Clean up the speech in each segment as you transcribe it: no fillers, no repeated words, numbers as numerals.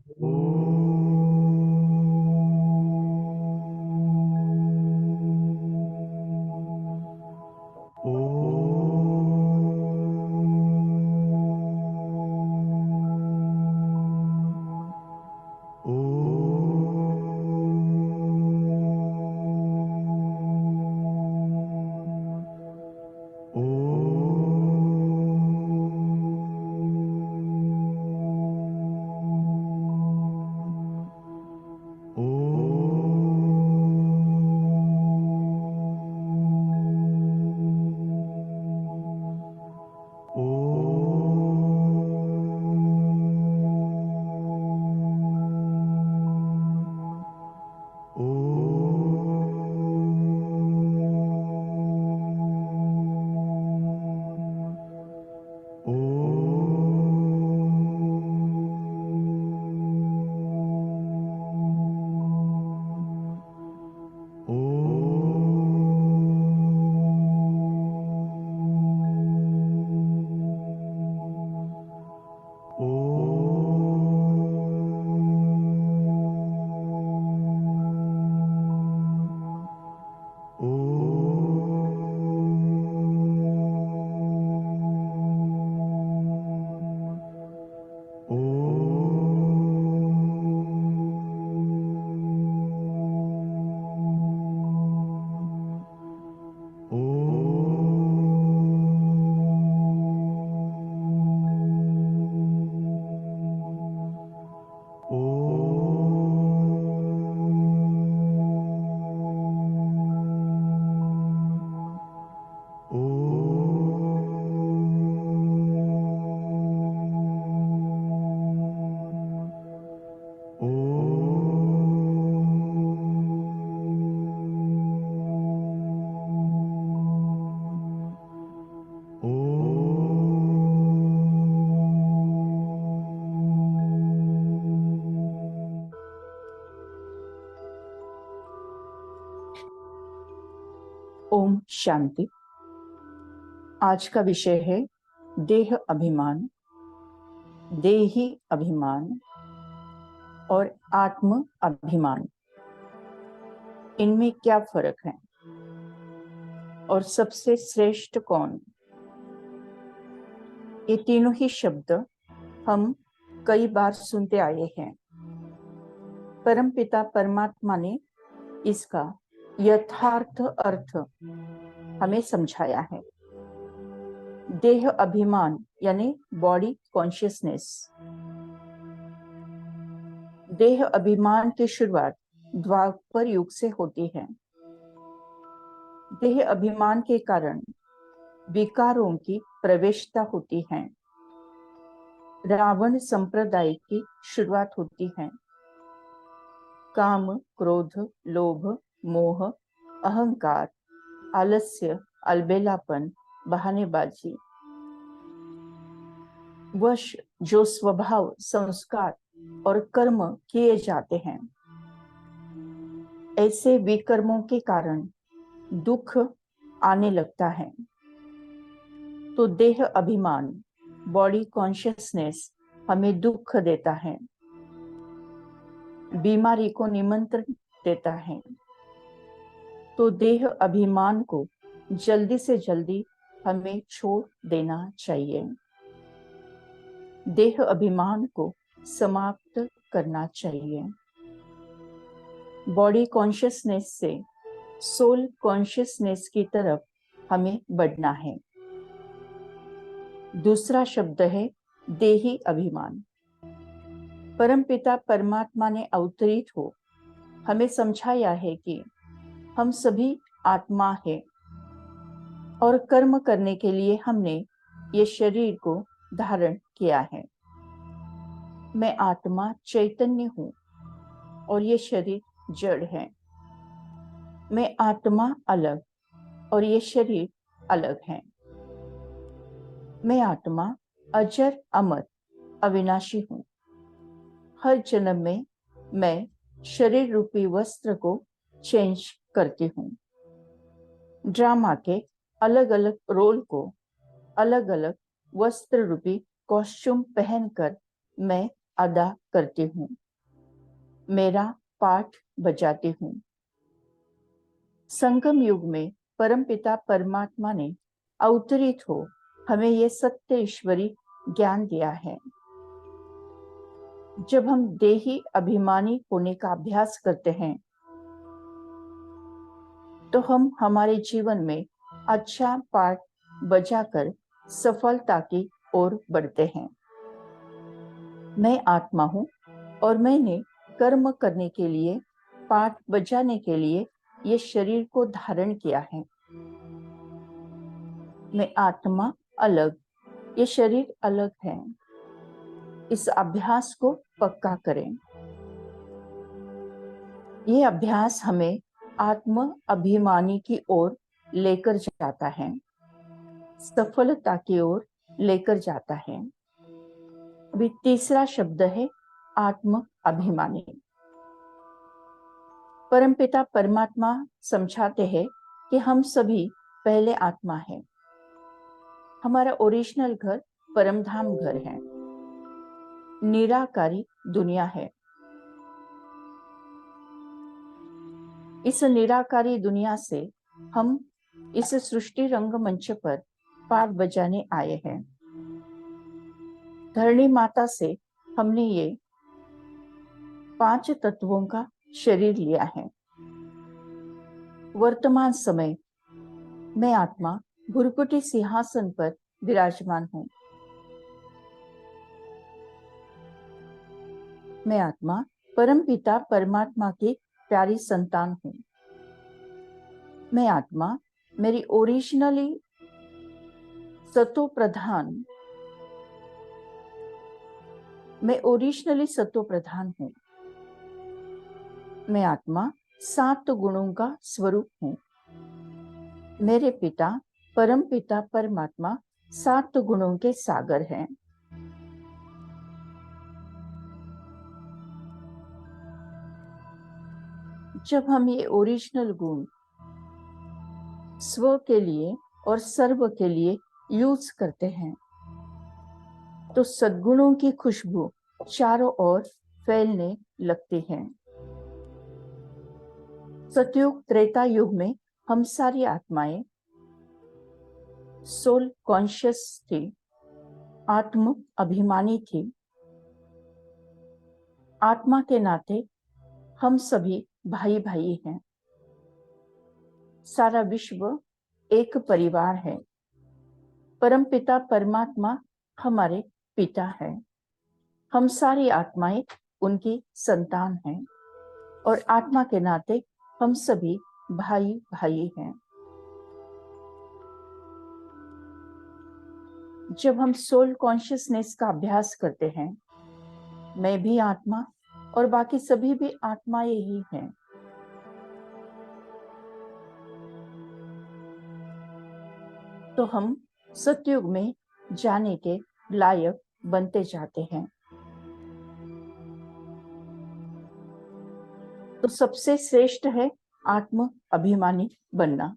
ओम शांति। आज का विषय है देह अभिमान, देही अभिमान और आत्म अभिमान। इनमें क्या फर्क है और सबसे श्रेष्ठ कौन? ये तीनों ही शब्द हम कई बार सुनते आए हैं। परमपिता परमात्मा ने इसका यथार्थ अर्थ हमें समझाया है। देह अभिमान यानी बॉडी कॉन्शियसनेस। देह अभिमान की शुरुआत द्वापर युग से होती है। देह अभिमान के कारण विकारों की प्रवेशता होती है। रावण संप्रदाय की शुरुआत होती है। काम, क्रोध, लोभ, मोह, अहंकार, आलस्य, अलबेलापन, बहानेबाजी, वश जो स्वभाव, संस्कार और कर्म किए जाते हैं, ऐसे विकर्मों के कारण दुख आने लगता है। तो देह अभिमान, बॉडी कॉन्शियसनेस हमें दुख देता है, बीमारी को निमंत्रण देता है। तो देह अभिमान को जल्दी से जल्दी हमें छोड़ देना चाहिए। देह अभिमान को समाप्त करना चाहिए। बॉडी कॉन्शियसनेस से सोल कॉन्शियसनेस की तरफ हमें बढ़ना है। दूसरा शब्द है देही अभिमान। परमपिता परमात्मा ने अवतरित हो हमें समझाया है कि हम सभी आत्मा है और कर्म करने के लिए हमने ये शरीर को धारण किया है। मैं आत्मा चैतन्य हूँ और ये शरीर जड़ है। मैं आत्मा अलग और ये शरीर अलग है। मैं आत्मा अजर अमर अविनाशी हूँ। हर जन्म में मैं शरीर रूपी वस्त्र को चेंज करती हूँ। ड्रामा के अलग अलग रोल को अलग अलग वस्त्र रूपी कॉस्ट्यूम पहनकर मैं अदा करती हूँ, मेरा पाठ बजाती हूँ। संगम युग में परमपिता परमात्मा ने अवतरित हो हमें ये सत्य ईश्वरी ज्ञान दिया है। जब हम देही अभिमानी होने का अभ्यास करते हैं तो हम हमारे जीवन में अच्छा पाठ बजाकर सफलता की ओर बढ़ते हैं। मैं आत्मा हूँ और मैंने कर्म करने के लिए, पाठ बजाने के लिए ये शरीर को धारण किया है। मैं आत्मा अलग, ये शरीर अलग है। इस अभ्यास को पक्का करें। ये अभ्यास हमें आत्म अभिमानी की ओर लेकर जाता है, सफलता की ओर लेकर जाता है। अभी तीसरा शब्द है आत्म अभिमानी। परमपिता परमात्मा समझाते हैं कि हम सभी पहले आत्मा है। हमारा ओरिजिनल घर परमधाम घर है, निराकारी दुनिया है। इस निराकारी दुनिया से हम इस सृष्टि रंगमंच पर पाठ बजाने आए हैं। धरणी माता से हमने ये 5 तत्वों का शरीर लिया है। वर्तमान समय मैं आत्मा भुरकुटी सिंहासन पर विराजमान हूँ। मैं आत्मा परमपिता परमात्मा की प्यारी संतान हूँ। मैं आत्मा मेरी ओरिजिनली सतो प्रधान, मैं ओरिजिनली सतो प्रधान हूँ। मैं आत्मा 7 गुणों का स्वरूप हूँ। मेरे पिता परम पिता परमात्मा 7 गुणों के सागर हैं। जब हम ये ओरिजिनल गुण स्व के लिए और सर्व के लिए यूज करते हैं तो सद्गुणों की खुशबू चारों ओर फैलने लगती है। सतयुग त्रेता युग में हम सारी आत्माएं सोल कॉन्शियस थी, आत्म अभिमानी थी। आत्मा के नाते हम सभी भाई भाई हैं। सारा विश्व एक परिवार है। परमपिता परमात्मा हमारे पिता है। हम सारी आत्माएं उनकी संतान हैं और आत्मा के नाते हम सभी भाई भाई हैं। जब हम सोल कॉन्शियसनेस का अभ्यास करते हैं, मैं भी आत्मा और बाकी सभी भी आत्माएं ही हैं। तो हम सतयुग में जाने के लायक बनते जाते हैं। तो सबसे श्रेष्ठ है आत्म अभिमानी बनना।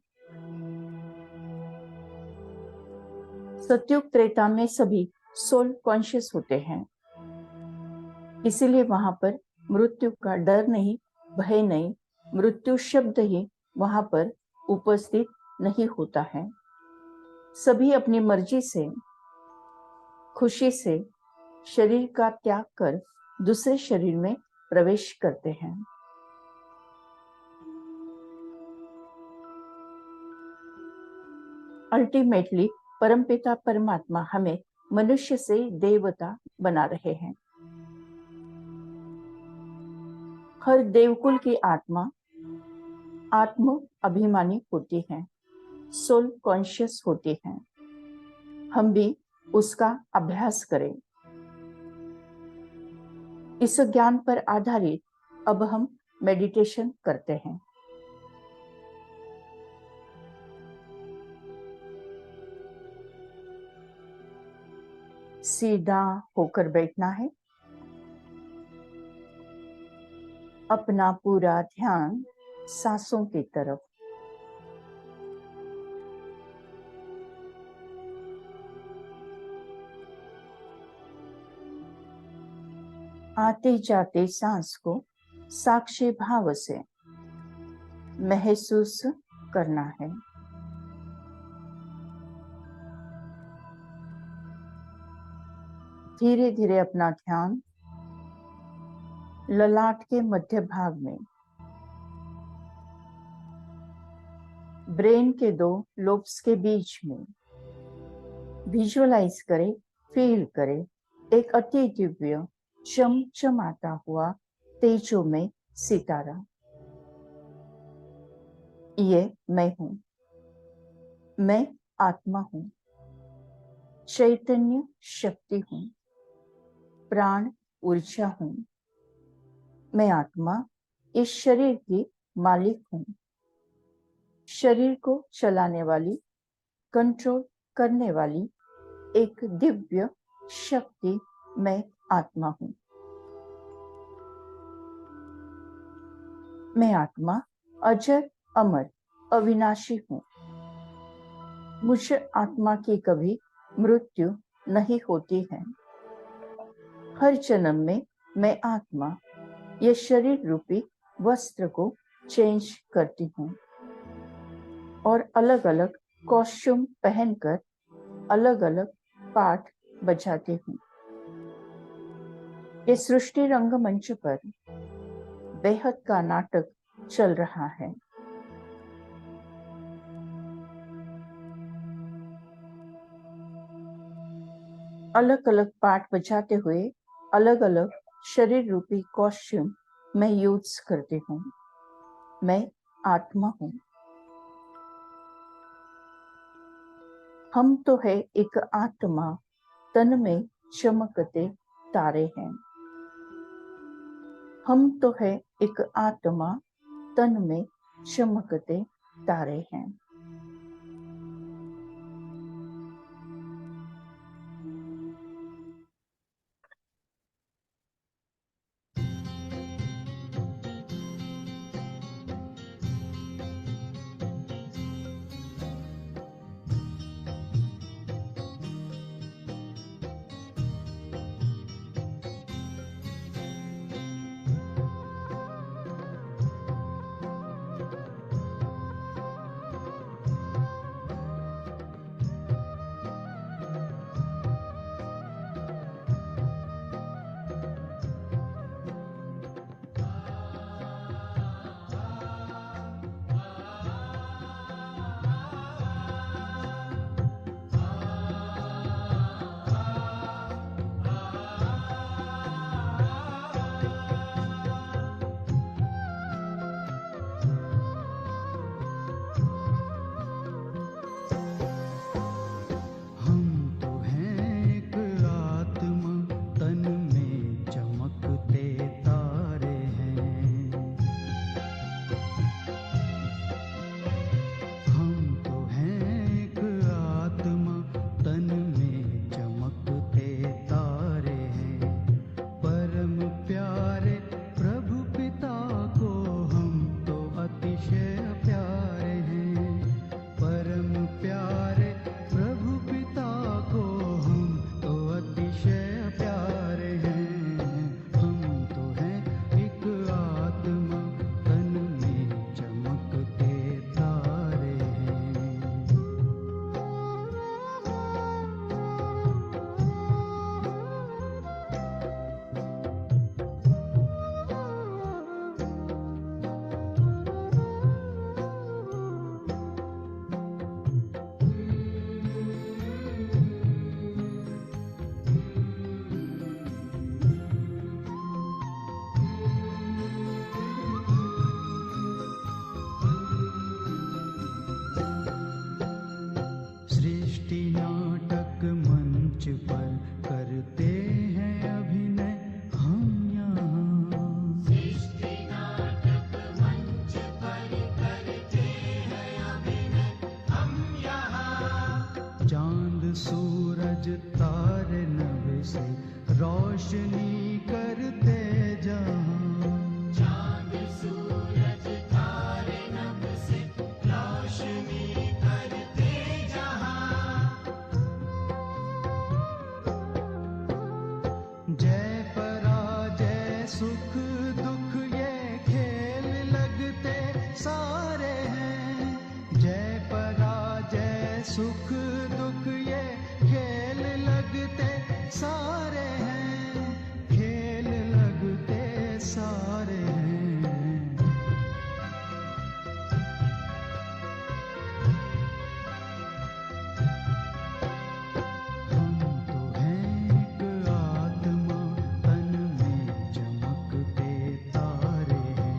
सतयुग त्रेता में सभी सोल कॉन्शियस होते हैं, इसीलिए वहां पर मृत्यु का डर नहीं, भय नहीं, मृत्यु शब्द ही वहां पर उपस्थित नहीं होता है। सभी अपनी मर्जी से, खुशी से शरीर का त्याग कर दूसरे शरीर में प्रवेश करते हैं। अल्टीमेटली परमपिता परमात्मा हमें मनुष्य से देवता बना रहे हैं। हर देवकुल की आत्मा आत्म अभिमानी होती है, सोल कॉन्शियस होती है। हम भी उसका अभ्यास करें। इस ज्ञान पर आधारित अब हम मेडिटेशन करते हैं। सीधा होकर बैठना है। अपना पूरा ध्यान सांसों की तरफ। आते जाते सांस को साक्षी भाव से महसूस करना है। धीरे धीरे अपना ध्यान ललाट के मध्य भाग में, ब्रेन के 2 लोब्स के बीच में विजुअलाइज करें, फील करें एक अति दिव्य चमचमाता हुआ तेजोमय सितारा। ये मैं हूं, मैं आत्मा हूं, चैतन्य शक्ति हूं, प्राण ऊर्जा हूं। मैं आत्मा इस शरीर की मालिक हूं, शरीर को चलाने वाली, कंट्रोल करने वाली एक दिव्य शक्ति मैं आत्मा हूं। मैं आत्मा अजर अमर अविनाशी हूं। मुझ आत्मा की कभी मृत्यु नहीं होती है। हर जन्म में मैं आत्मा ये शरीर रूपी वस्त्र को चेंज करती हूँ और अलग अलग कॉस्ट्यूम पहनकर अलग अलग पार्ट बजाती हूँ। ये सृष्टि रंगमंच पर बेहद का नाटक चल रहा है। अलग अलग पार्ट बजाते हुए अलग अलग शरीर रूपी कॉस्ट्यूम मैं यूज करती हूँ। मैं आत्मा हूँ। हम तो है एक आत्मा, तन में चमकते तारे हैं। हम तो है एक आत्मा, तन में चमकते तारे हैं। सुख दुख ये खेल लगते सारे हैं। जय पराजय सुख दुख ये खेल लगते सारे हैं, खेल लगते सारे हैं। हम तो हैं एक आत्मा, तन में चमकते तारे हैं।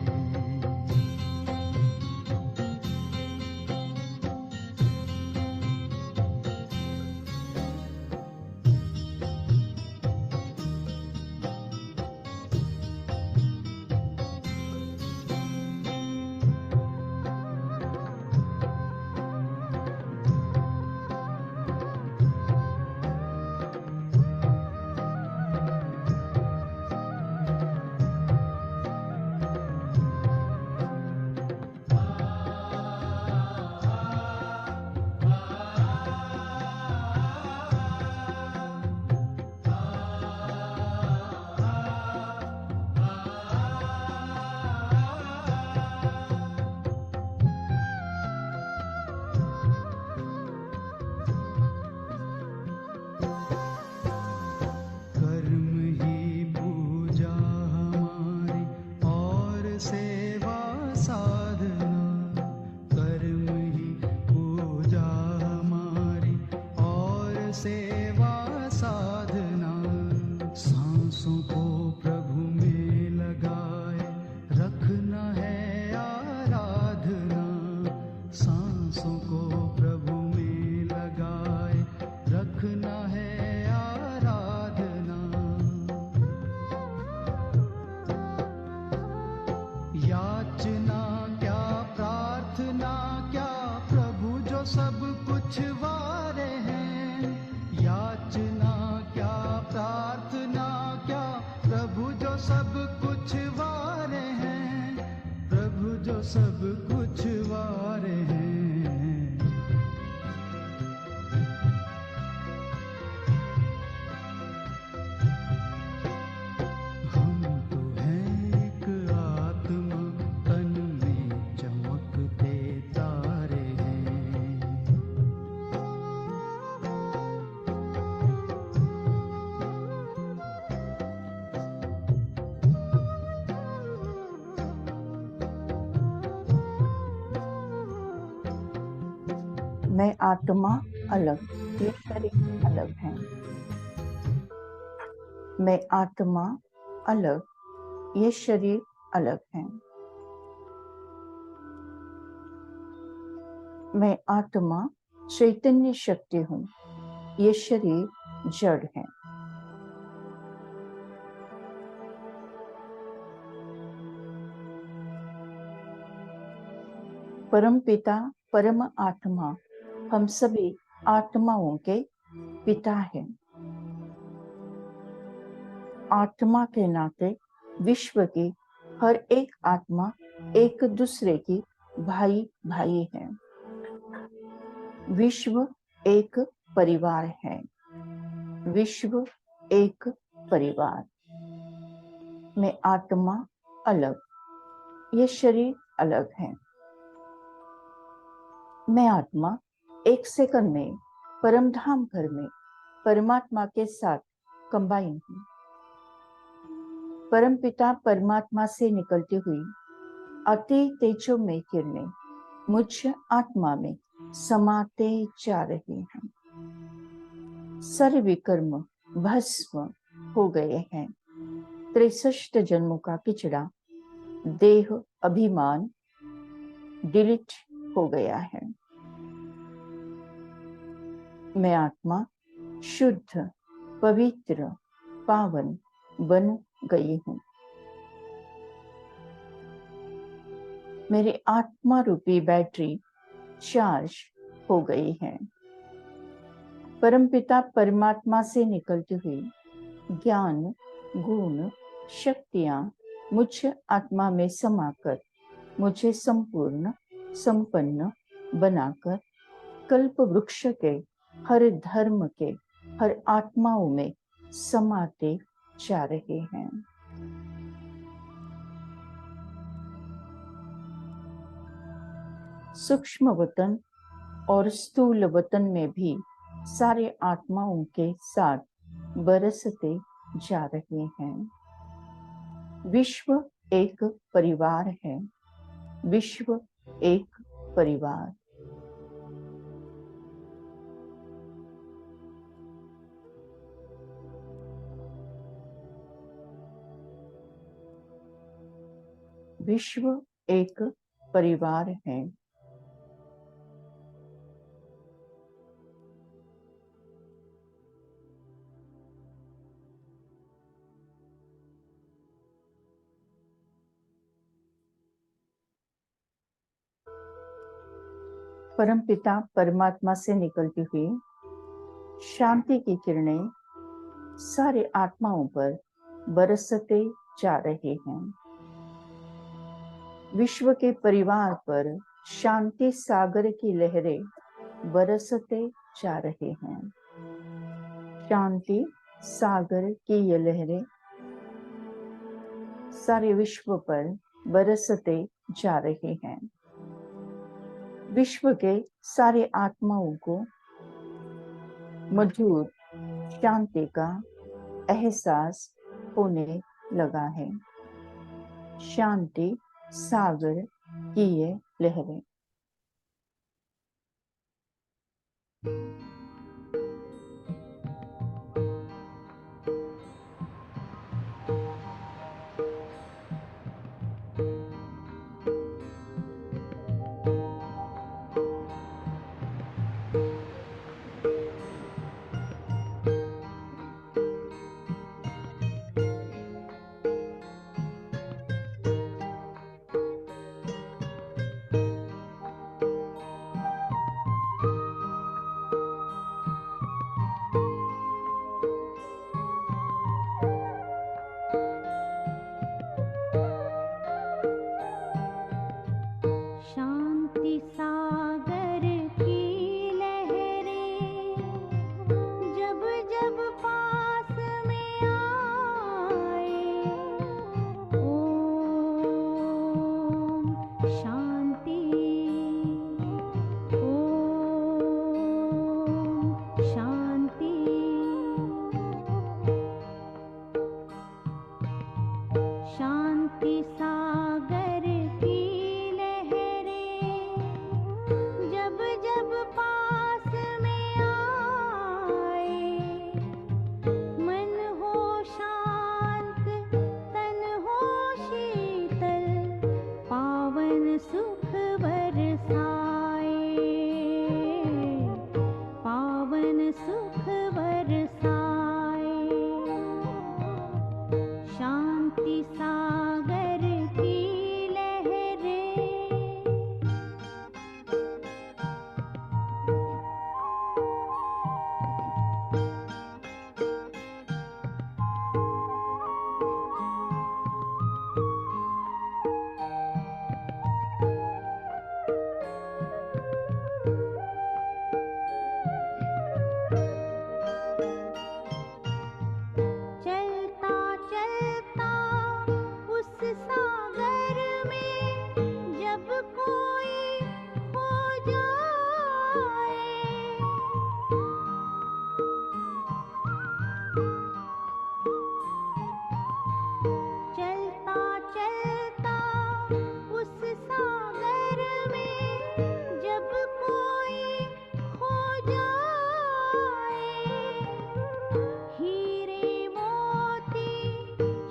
कर्म ही पूजा हमारी और सेवा साधना। कर्म ही पूजा हमारी और सेवा साधना। सांसों को प्रभु में लगाए रखना है आराधना। सांसों को प्रभु में लगाए रखना है आराधना। याचना क्या प्रार्थना क्या, प्रभु जो सब कुछ वारे हैं। याचना क्या प्रार्थना क्या, प्रभु जो सब कुछ वारे हैं। प्रभु जो सब कुछ वारे हैं। हम तो हैं एक आत्मा, तन में चमकते तारे हैं। मैं आत्मा अलग, ये शरीर अलग है। मैं आत्मा अलग, ये शरीर अलग है। मैं आत्मा चैतन्य शक्ति हूँ, ये शरीर जड़ है। परम पिता परम आत्मा हम सभी आत्माओं के पिता हैं। आत्मा के नाते विश्व की हर एक आत्मा एक दूसरे की भाई भाई है। विश्व एक परिवार है। विश्व एक परिवार। मैं आत्मा अलग, ये शरीर अलग है। मैं आत्मा एक सेकंड में परम धाम घर में परमात्मा के साथ कंबाइन हूँ। परम पिता परमात्मा से निकलती हुई अति तेजोमय किरणें मुझ आत्मा में समाते जा रहे हैं। सर्वविकर्म भस्म हो गए हैं। 63 जन्मों का पिछड़ा देह अभिमान डिलीट हो गया है। मैं आत्मा शुद्ध पवित्र पावन बन गई हूँ। मेरी आत्मा रूपी बैटरी चार्ज हो गई है। परमपिता परमात्मा से निकलती हुई ज्ञान गुण शक्तियां मुझ आत्मा में समाकर मुझे संपूर्ण संपन्न बनाकर कल्प वृक्ष के हर धर्म के हर आत्माओं में समाते जा रहे हैं। सूक्ष्म वतन और स्थूल वतन में भी सारे आत्माओं के साथ बरसते जा रहे हैं। विश्व एक परिवार है। विश्व एक परिवार। विश्व एक परिवार है। परमपिता परमात्मा से निकलती हुई शांति की किरणें सारे आत्माओं पर बरसते जा रहे हैं। विश्व के परिवार पर शांति सागर की लहरें बरसते जा रहे हैं। शांति सागर की ये लहरें सारे विश्व पर बरसते जा रहे हैं। विश्व के सारे आत्माओं को मधुर शांति का एहसास होने लगा है। शांति सागर की ये लहरें। शांति सागर की लहरें जब जब पास में आए, ओम शांति, ओम शांति। शांति सागर की जब जब पास में आए, मन हो शांत तन हो शीतल, पावन सुख बरसाए, पावन सुख बरसाए। शांति सागर की लहरें चलता चलता उस सागर में जब कोई खो जाए, चलता चलता उस सागर में जब कोई खो जाए, हीरे मोती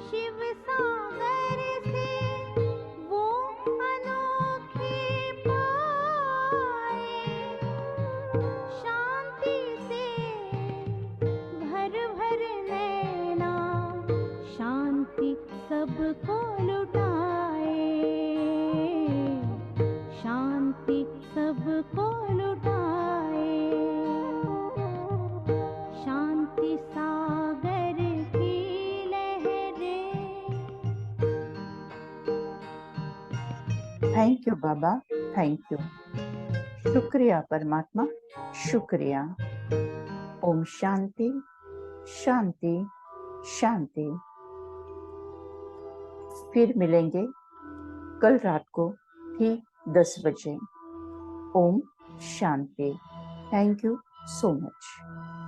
शिव सागर से वो अनोखे पाए, शांति से भर भर नैना शांति सबको लुटाए, शांति सबको लुटाए। शांति सागर की लहरें। Thank you Baba, thank you. शुक्रिया परमात्मा, शुक्रिया। ओम शांति शांति शांति। फिर मिलेंगे कल रात को ठीक 10 बजे। ओम शांति। Thank you so much.